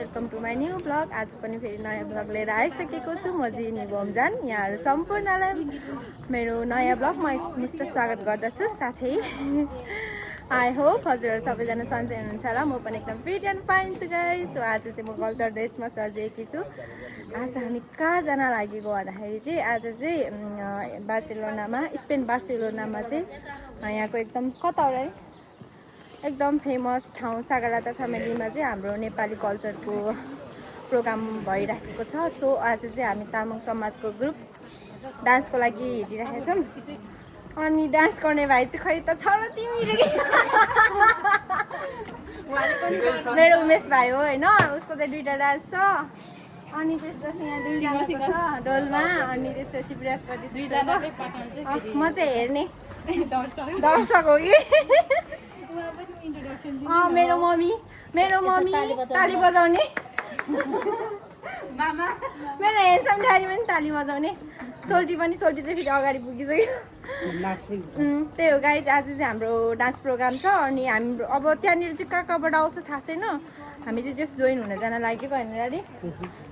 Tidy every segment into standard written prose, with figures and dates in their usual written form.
Welcome to my new blog. आज पनि फेरि नयाँ ब्लग लिएर आइसकेको छु। म जिनी बोमजान। यहाँहरू सम्पूर्णलाई मेरो नयाँ ब्लगमा एकमुष्ट स्वागत गर्दछु। साथै आई होप हजुरहरू सबैजना सन्चै हुनुहुन्छ होला। म पनि एकदम फिट एन्ड फाइन छु गाइस। सो आज चाहिँ म कल्चर ड्रेसमा सजिएकी छु। आज हामी कहाँ जान लागेको भन्दाखेरि चाहिँ आज चाहिँ बार्सिलोनामा स्पेन बार्सिलोनामा चाहिँ यहाँको एकदम कता हो रे एकदम फेमस ठाउँ सागरदादा फ्यामिलीमा चाहिँ हाम्रो नेपाली कल्चरको प्रोग्राम भइराखेको छ। सो आज चाहिँ हामी तामाङ समाजको ग्रुप डान्सको लागि हिँडिराखेका छौँ। अनि डान्स गर्ने भाइ चाहिँ खै त छ र तिमी मेरो उमेश भाइ हो होइन। उसको चाहिँ 2टा डान्स छ। अनि त्यसपछि यहाँ 2जनाको छ डोलमा। अनि त्यसपछि बृहस्पति म चाहिँ हेर्ने दर्शक हो कि। मेरो मम्मी ताली बजाउने मेरो हेन्डसम ड्याडी पनि ताली बजाउने। सोल्टी चाहिँ फेरि अगाडि पुगिसक्यो। त्यही हो गाइज। आज चाहिँ हाम्रो डान्स प्रोग्राम छ। अनि हाम्रो अब त्यहाँनिर चाहिँ कहाँबाट आउँछ थाहा छैन। हामी चाहिँ जस्ट जोइन हुन जान लागेको होइन ड्याडी।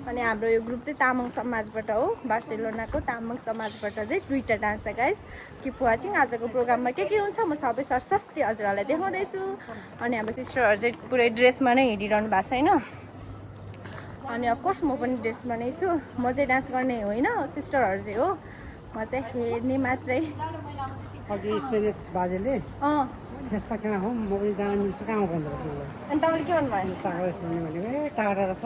अनि हाम्रो यो ग्रुप चाहिँ तामाङ समाजबाट हो। बार्सिलोनाको तामाङ समाजबाट चाहिँ 2टा डान्स छ गाइज। Keep watching. आजको प्रोग्राममा के हुन्छ म सबै सरसस्ती हजुरहरूलाई देखाउँदैछु। अनि हाम्रो सिस्टरहरू चाहिँ पुरै ड्रेसमा नै हिँडिरहनु भएको छ होइन। अनि अफकोर्स म पनि ड्रेसमा नै छु। म चाहिँ डान्स गर्ने होइन, सिस्टरहरू चाहिँ हो। म चाहिँ हेर्ने मात्रै। अघि स्पेनिस बाजेले यस्ता कहाँ हो म पनि जान मिल्छ कहाँ भन्दो रहेछ मलाई। अनि तपाईँले के भन्नुभयो? सागर भनेको ए टाढा रहेछ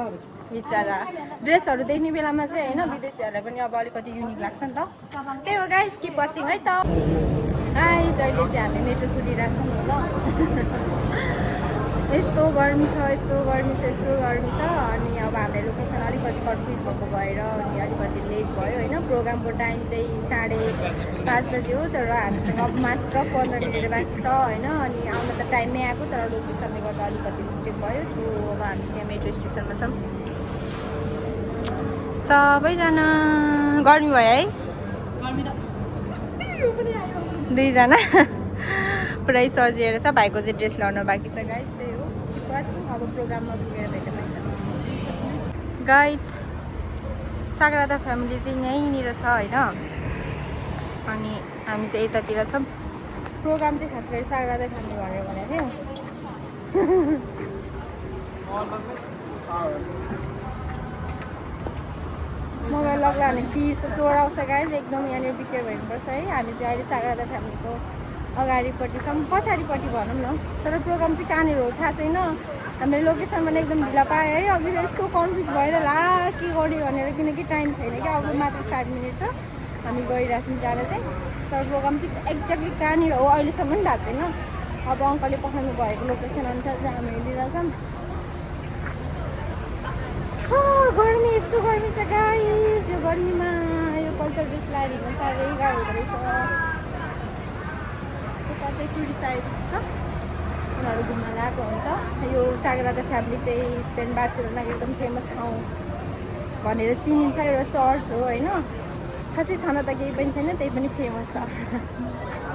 बिचरा। ड्रेसहरू देख्ने बेलामा चाहिँ होइन विदेशीहरूलाई पनि अब अलिकति युनिक लाग्छ नि त। त्यही हो गाइस, किप वाचिङ है त। गाइस अहिले चाहिँ हामी मेट्रो कुदिरहेको छौँ ल। यस्तो गर्मी छ। अनि अब हाम्रो लोकेसन अलिकति कन्फ्युज भएको भएर अनि अलिकति लेट भयो होइन। प्रोग्रामको टाइम चाहिँ 5:30 बजी हो। तर हामीसँग अब मात्र 15 मिनट बाँकी छ होइन। अनि आउन त टाइममै आएको तर लोकेसनले गर्दा अलिकति मिस्टेक भयो। सो अब हामी चाहिँ मेट्रो स्टेसनमा छौँ सबैजना। गर्मी भयो है 2जना पुरै सजिएर छ। भाइको चाहिँ ड्रेस लाउन बाँकी छ गाइस। त्यही हो अब प्रोग्राममा पुगेर भेटौँ गाइज। सागरदादा फ्यामिली चाहिँ यहीँनिर छ होइन। अनि हामी चाहिँ यतातिर छौँ। प्रोग्राम चाहिँ खास गरी सागरदादा फ्यामिली भनेर भनेको थियो। मोबाइल लग्ला भने पिर्छ चोराउँछ गाइज। एकदम यहाँनिर बिकेयर हेर्नुपर्छ है। हामी चाहिँ अहिले सागरदादा फ्यामिलीको अगाडिपट्टि छौँ, पछाडिपट्टि भनौँ न। तर प्रोग्राम चाहिँ कहाँनिर हो थाहा छैन। हामीले लोकेसनमा एकदम ढिला पायो है। अघि त यस्तो कन्फ्युज भएर ला के गर्यो भनेर, किनकि टाइम छैन क्या। अब मात्र 5 मिनट छ हामी गइरहेछौँ जान चाहिँ। तर प्रोग्राम चाहिँ एक्ज्याक्टली कहाँनिर हो अहिलेसम्म पनि थाहा छैन। अब अङ्कलले पठाउनु भएको लोकेसन अनुसार चाहिँ हामी हिँडिरहेछौँ। गर्मी यस्तो गर्मी छ गाइस। यो गर्मीमा यो कल्चर ड्रेस लगाएर हिँड्नु साह्रै गाह्रो हुँदो रहेछ। यता चाहिँ टुरिस्ट साइड छ, उनीहरू घुम्न गएको हुन्छ। यो सागरदादा फ्यामिली चाहिँ स्पेन बार्सिलोनाको एकदम फेमस ठाउँ भनेर चिनिन्छ। एउटा चर्च हो होइन। खासै छन त केही पनि छैन, त्यही पनि फेमस छ।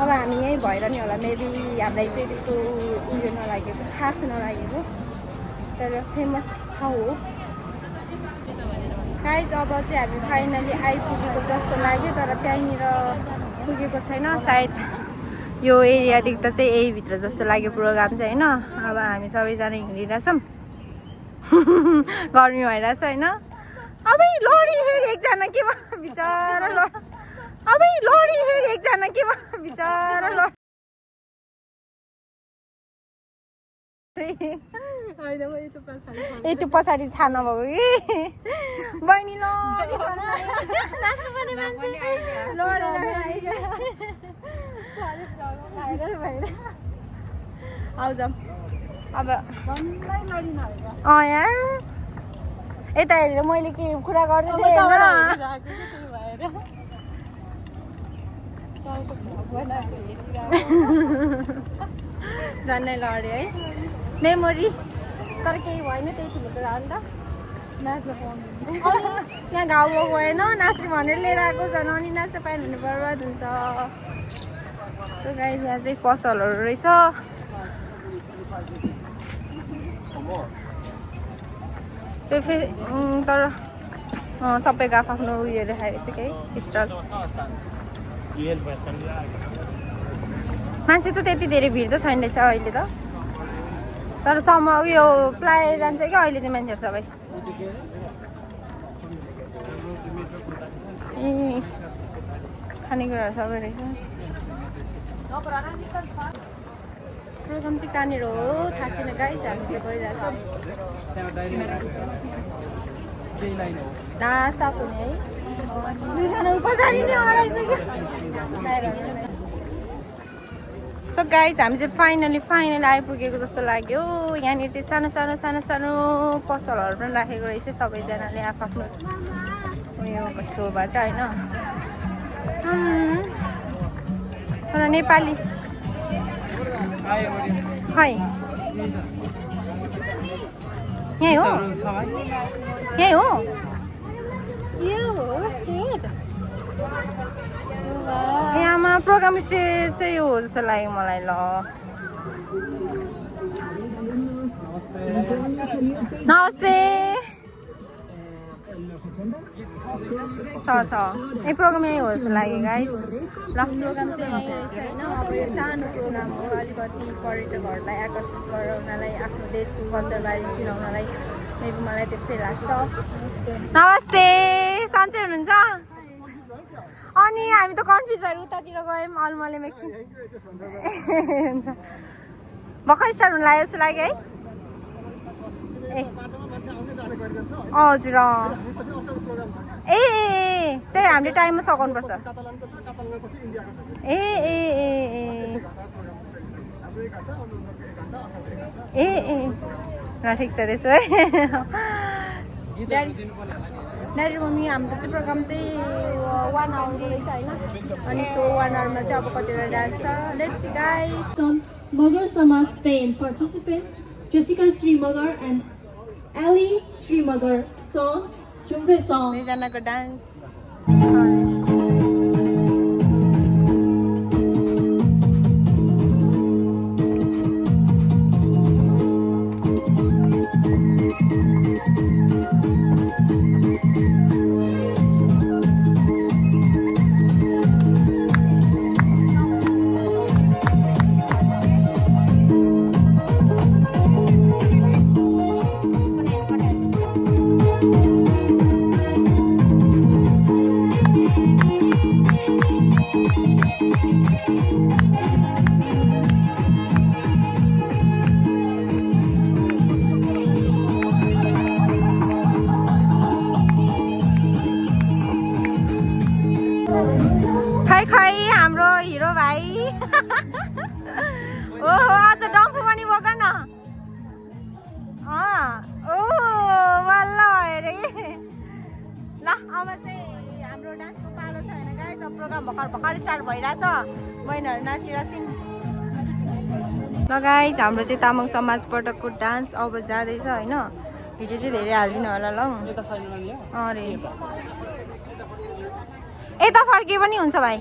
अब हामी यहीँ भएर नि होला मेबी हामीलाई चाहिँ त्यस्तो उयो नलागेको, खास नलागेको, तर फेमस ठाउँ हो गाइज। अब चाहिँ हामी फाइनली आइपुगेको जस्तो लाग्यो तर त्यहीँनिर पुगेको छैन। सायद यो एरिया देख्दा चाहिँ यही भित्र जस्तो लाग्यो प्रोग्राम चाहिँ होइन। अब हामी सबैजना हिँडिरहेछौँ। गर्मी भइरहेछ होइन। अबै लडी फेरि एकजना के भयो बिचरा ल। अबै लडी फेरि एकजना के भयो बिचरा ल। त्यो पछाडि थाहा नभएको कि बहिनी नाच्नुपर्ने मान्छे आउँछ अब यहाँ यता हेरेर मैले के कुरा गर्दै थिएँ झन्नै लड्यो है मेमोरी। तर केही भएन, त्यही ठुलो कुरा हो नि त। नाच्न पाउनु यहाँ घाउ भएको होइन, नाच्ने भनेर लिएर आएको झन्। अनि नाच्न पाएन भने बर्बाद हुन्छ। सो गाइस यहाँ चाहिँ पसलहरू रहेछ। त्यो तर सबैको आफ्नो उयो राखेको छ के स्टल मान्छे त त्यति धेरै भिड त छैन रहेछ अहिले त तर उयो प्लाय जान्छ क्या अहिले चाहिँ मान्छेहरू सबै ए खानेकुराहरू सबै रहेछ प्रोग्राम चाहिँ कहाँनिर हो थाहा छैन गाइज हामी चाहिँ गइरहेछौँ लास्ट हुने है दुईजना पछाडि नै हराइसक्यो सो गाइज हामी चाहिँ फाइनली आइपुगेको जस्तो लाग्यो यहाँनिर चाहिँ सानो पसलहरू पनि राखेको रहेछ सबैजनाले आफ्नो उयो थ्रुबाट होइन तर नेपाली खै यही हो यहाँमा प्रोग्राम स्टेज चाहिँ हो जस्तो लाग्यो मलाई ल नमस्ते छ यही प्रोग्राम यही हो जस्तो लाग्यो गाइज ल प्रोग्राम चाहिँ यही रहेछ होइन अब यो सानो प्रोग्राम हो अलिकति पर्यटकहरूलाई आकर्षित गराउनलाई आफ्नो देशको कल्चरबारे चिनाउनलाई मेबी मलाई त्यस्तै लाग्छ नमस्ते सन्चै हुनुहुन्छ अनि हामी त कन्फ्युज भएर उतातिर गयौँ अलमले एकछिन हुन्छ भर्खर स्टार्ट हुन लाग्यो जस्तो लाग्यो है ए हजुर ए त्यही हामीले टाइममा सघाउनुपर्छ ए ल ठिक छ त्यसो है ड्याडी मम्मी हाम्रो चाहिँ प्रोग्राम चाहिँ 1 आवरको रहेछ होइन अनि सो 1 आवरमा चाहिँ अब कतिवटा डान्स छ let's see guys Mughal Samaj Spain participants Jessica Srimagar and Ali Srimagar song Chumre song दुईजनाको डान्स खै हाम्रो हिरो भाइ ओहो आज डम्फु पनि बोक न वाल्ल हेरे ल अब चाहिँ हाम्रो डान्सको पालो छ होइन गाइस अब प्रोग्राम भर्खर स्टार्ट भइरहेछ बहिनीहरू नाचिरहेछन् ल गाइस हाम्रो चाहिँ तामाङ समाजबाटको डान्स अब जाँदैछ होइन भिडियो चाहिँ धेरै हालिदिनु होला ल अरे यता फर्के पनि हुन्छ भाइ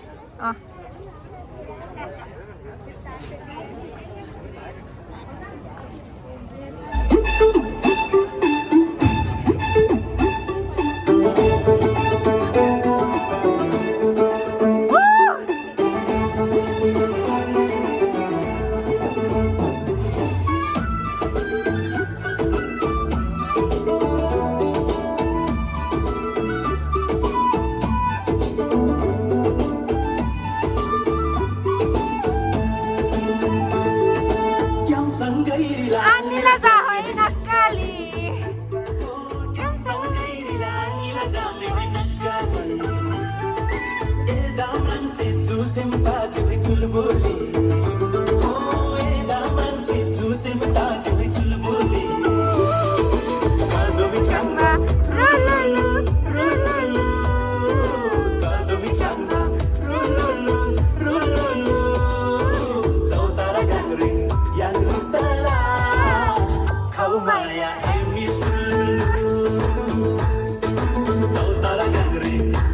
Yang utara,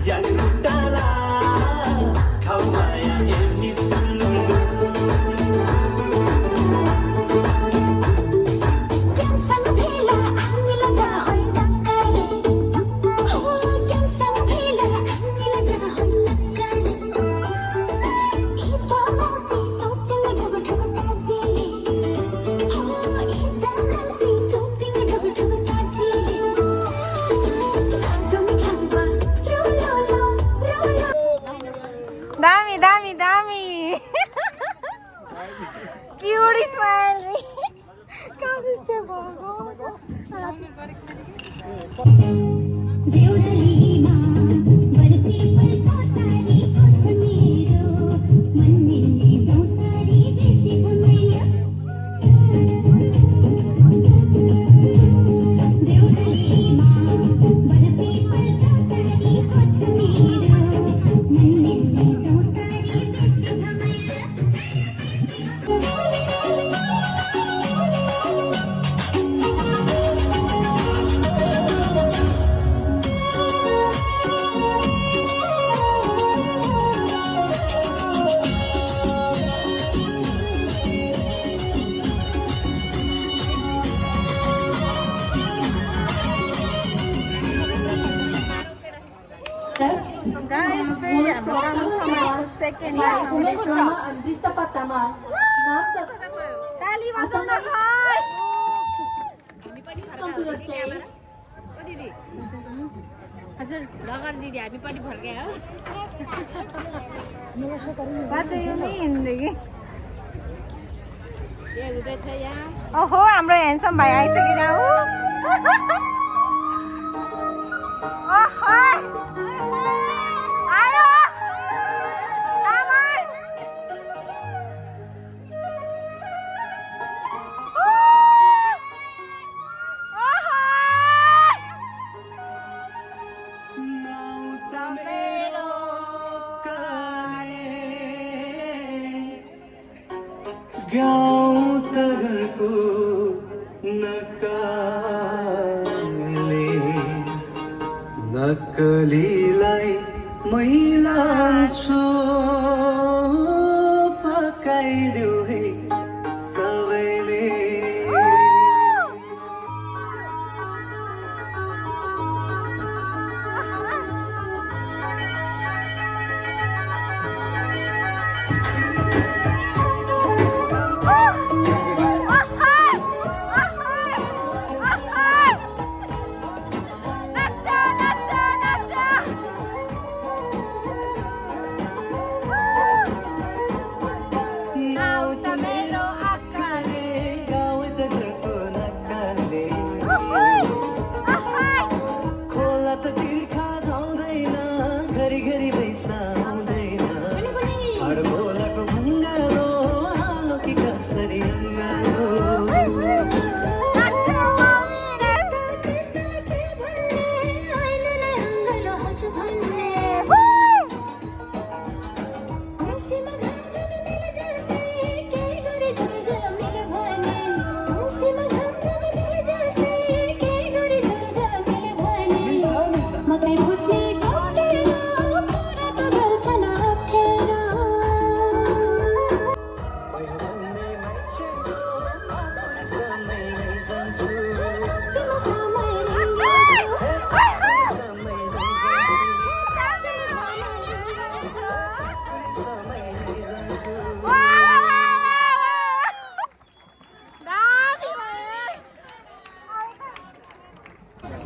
yang utara, kau maya ini guys फेरि हाम्रो तामाङ समाजको सेकेन्ड मास आउँदैछ ताली बजाउन खै हजुर लगार दिदी हामी पनि फर्क्या हो बाध्य यो नै हिँड्दै कि ए हुँदैछ यहाँ ओहो हाम्रो ह्यान्डसम भाइ आइसक्यो हो ओहो आयो तामाङ गाउँ तगरको नक्कलीलाई मैलान्छु पकाइदेऊ है सबैले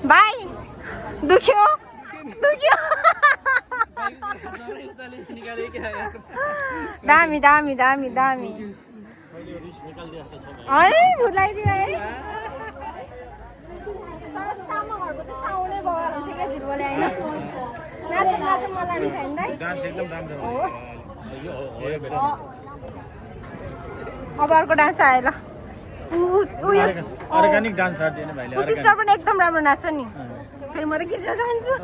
भाइ दुख्यो दुख्यो दामी दामी दामी दामी है भुलाइदियो है तर तामाङहरूको चाहिँ साउन्डै बवाल हुन्छ क्या झुट बोले होइन नाचौँ नाचौँ मलाई नि छैन दाइ अब अर्को डान्स आयो ल अर्गानिक डान्स हार्दिने भाइले सिस्टर पनि एकदम राम्रो नाच्छ नि फेरि म त खिच्न चाहन्छु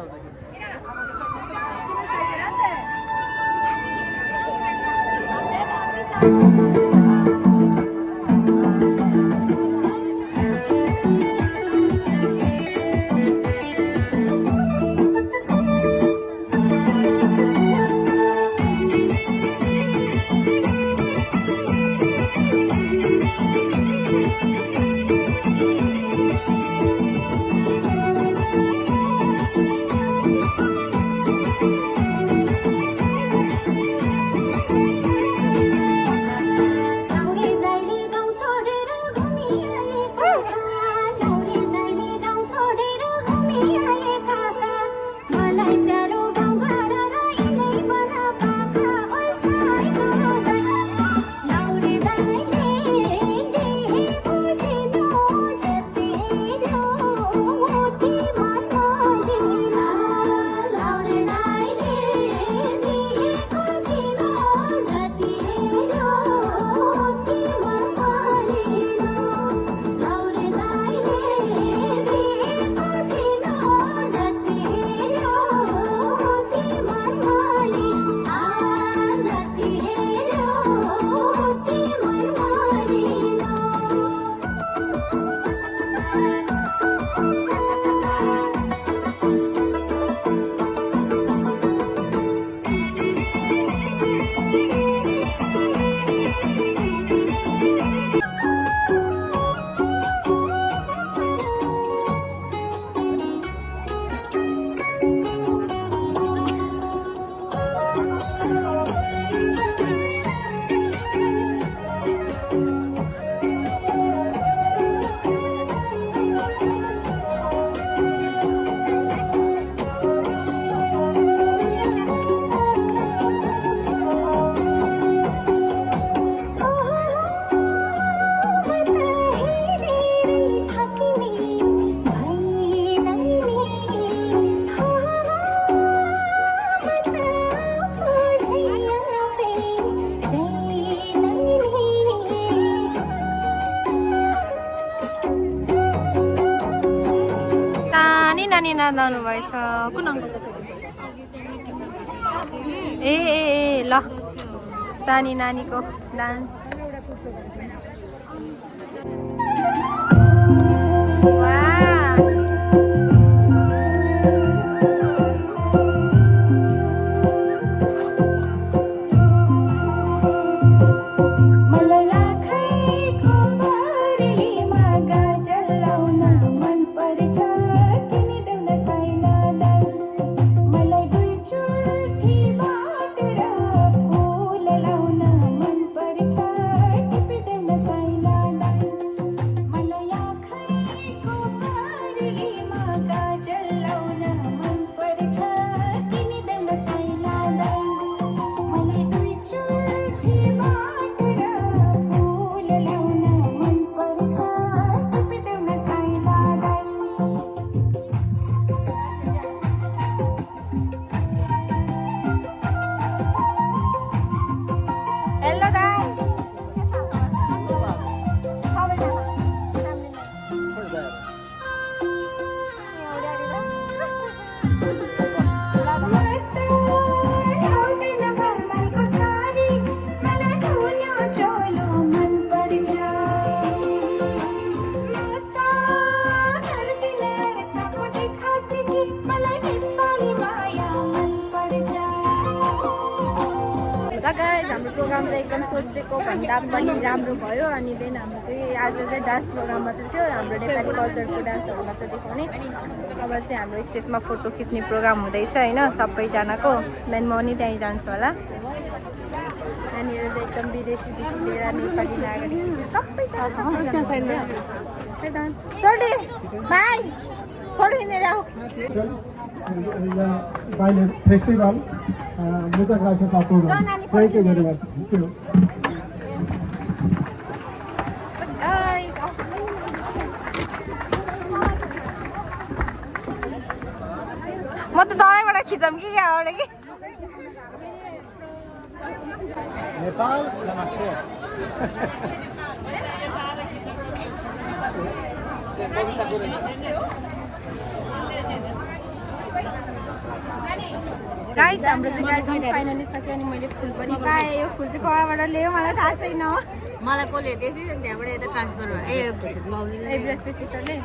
नानी नानी नाच्नु भएछ कुन अङ्कलको छोरी ए ए ए ल सानी नानीको डान्स हाम्रो प्रोग्राम चाहिँ एकदम सोचेको भन्दा पनि राम्रो भयो अनि देन हाम्रो चाहिँ आज चाहिँ डान्स प्रोग्राम मात्रै थियो हाम्रो नेपाली कल्चरको डान्सहरू मात्रै देखाउने अब चाहिँ हाम्रो स्टेजमा फोटो खिच्ने प्रोग्राम हुँदैछ होइन सबैजनाको देन म नि त्यहीँ जान्छु होला यहाँनिर चाहिँ एकदम विदेशीदेखि लिएर नेपाली नागरिक सबैजना बाई फोटो हिँडेर आऊ festival. Muchas gracias a todos. Thank you very much. Thank you. म त दराईबाट खिचम कि क्या हो कि नेपाल नमस्ते गाइस हाम्रो चाहिँ कार्यक्रम फाइनली सक्यो अनि मैले फुल पनि पाएँ यो फुल चाहिँ कहाँबाट ल्यायो मलाई थाहा छैन मलाई कसले दिएको थियो त्यहाँबाट यता ट्रान्सफर भयो एभरेस्ट सिस्टरले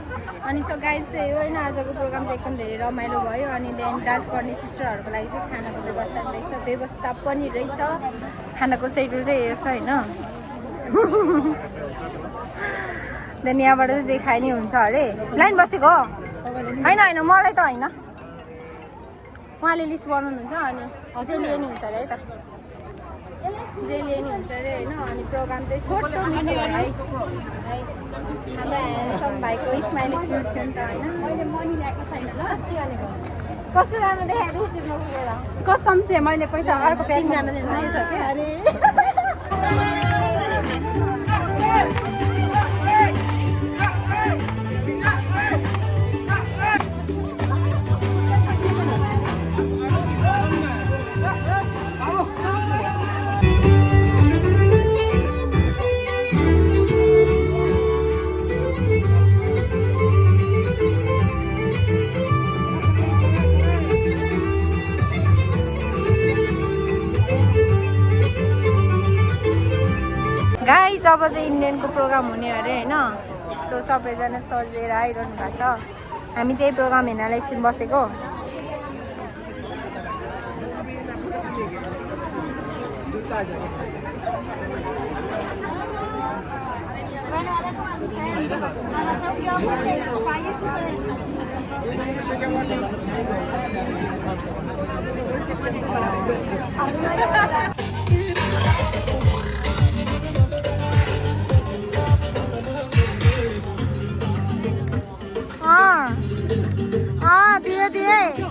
अनि सो गाइस चाहिँ होइन आजको प्रोग्राम चाहिँ एकदम धेरै रमाइलो भयो अनि देन डान्स गर्ने सिस्टरहरूको लागि चाहिँ खानाको व्यवस्था पनि रहेछ खानाको सेड्युल चाहिँ यो छ होइन देन यहाँबाट चाहिँ जे खाइ नै हुन्छ अरे लाइन बसेको होइन होइन मलाई त होइन उहाँले लिस्ट बनाउनुहुन्छ अनि जे लिए नि हुन्छ अरे है त जे लिए नि हुन्छ अरे होइन अनि प्रोग्राम चाहिँ छोटो मिठो है हाम्रो ह्यान्डसम भाइको स्माइली क्युट थियो नि त होइन मैले मनी ल्याएको छैन ल कस्तो राम्रो देखाएको स्टेजमा पुगेर कसम से मैले पैसा अर्को तिनजना दिनु छ क्या अरे गाइस अब चाहिँ इन्डियनको प्रोग्राम हुने अरे होइन सो सबैजना सजेर आइरहनु भएको छ हामी चाहिँ प्रोग्राम हेर्नलाई एकछिन बसेको दिए दिए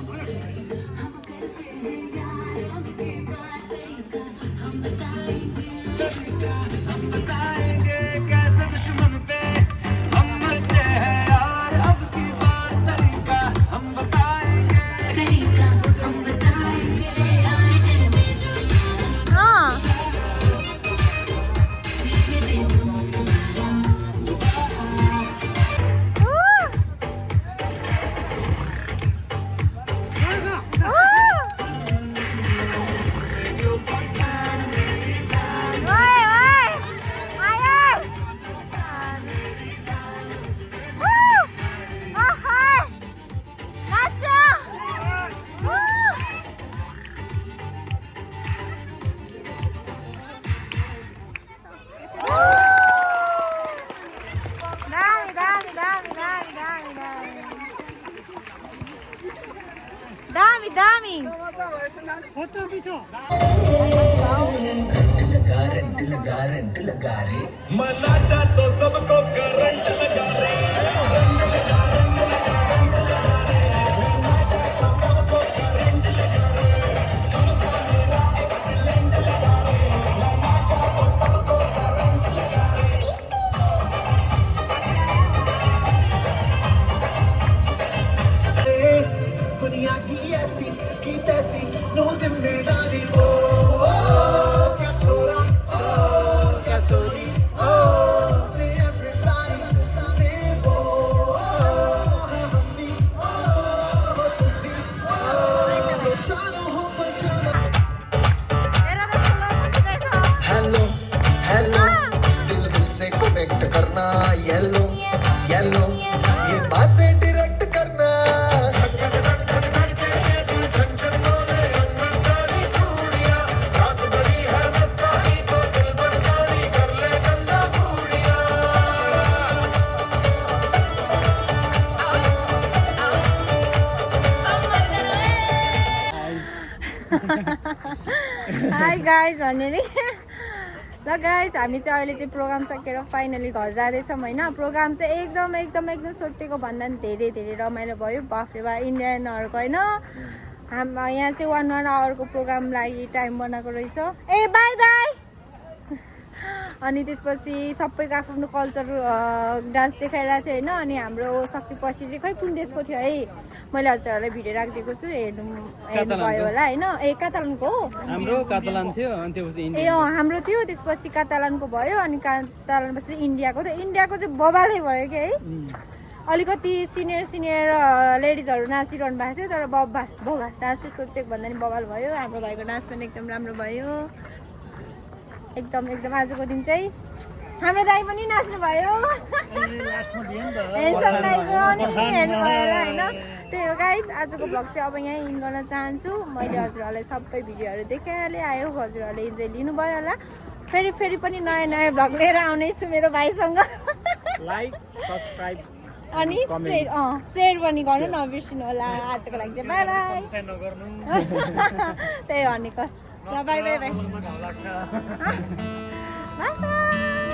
दामी दामी फोटो बिठो करंट लगा रे मनाचा तो सबको करंट लगा रे दुनिया की ऐसी की तैसी नो जिम्मेदारी हो क्या छोरा क्या छोरी से everybody से वो हम भी तुम भी तो चलो हो बचाओ हेलो हेलो दिल से कनेक्ट करना येलो येलो ये बातें डायरेक्ट करना हाई गाइज भन्ने नि ल गाइज हामी चाहिँ अहिले चाहिँ प्रोग्राम सकेर फाइनली घर जाँदैछौँ होइन प्रोग्राम चाहिँ एकदम एकदम एकदम सोचेको भन्दा पनि धेरै धेरै रमाइलो भयो बाफ्रे बा इन्डियनहरूको होइन यहाँ चाहिँ 1 आवरको प्रोग्राम लागि टाइम बनाएको रहेछ ए बाई दाई अनि त्यसपछि सबैको आफ्नो कल्चर डान्स देखाइरहेको थियो होइन अनि हाम्रो सकेपछि चाहिँ खै कुन देशको थियो है मैले हजुरहरूलाई भिडियो राखिदिएको छु हेर्नुभयो होला होइन ए कातालानको हो हाम्रो कातालान थियो अनि त्यसपछि ए हाम्रो थियो त्यसपछि कातालानको भयो अनि कातालानपछि इन्डियाको थियो इन्डियाको चाहिँ बबालै भयो कि है अलिकति सिनियर लेडिजहरू नाचिरहनु भएको थियो तर बबाल डान्स चाहिँ सोचेको भन्दा नि बबाल भयो हाम्रो भाइको डान्स पनि एकदम राम्रो भयो एकदम आजको दिन चाहिँ हाम्रो दाइ पनि नाच्नु भयो हेर्नु भयो होला होइन त्यही हो गाइज आजको भ्लग चाहिँ अब यहीँ इन गर्न चाहन्छु मैले हजुरहरूलाई सबै भिडियोहरू देखाइहालेँ आयो हजुरहरूले इन्जोय लिनुभयो होला फेरि पनि नयाँ भ्लग लिएर आउनेछु मेरो भाइसँग लाइक सब्स्क्राइब अनि सेयर पनि गर्नु नबिर्सिनु होला आजको लागि चाहिँ बाई त्यही भनेको ल बाई बाई बाई बाई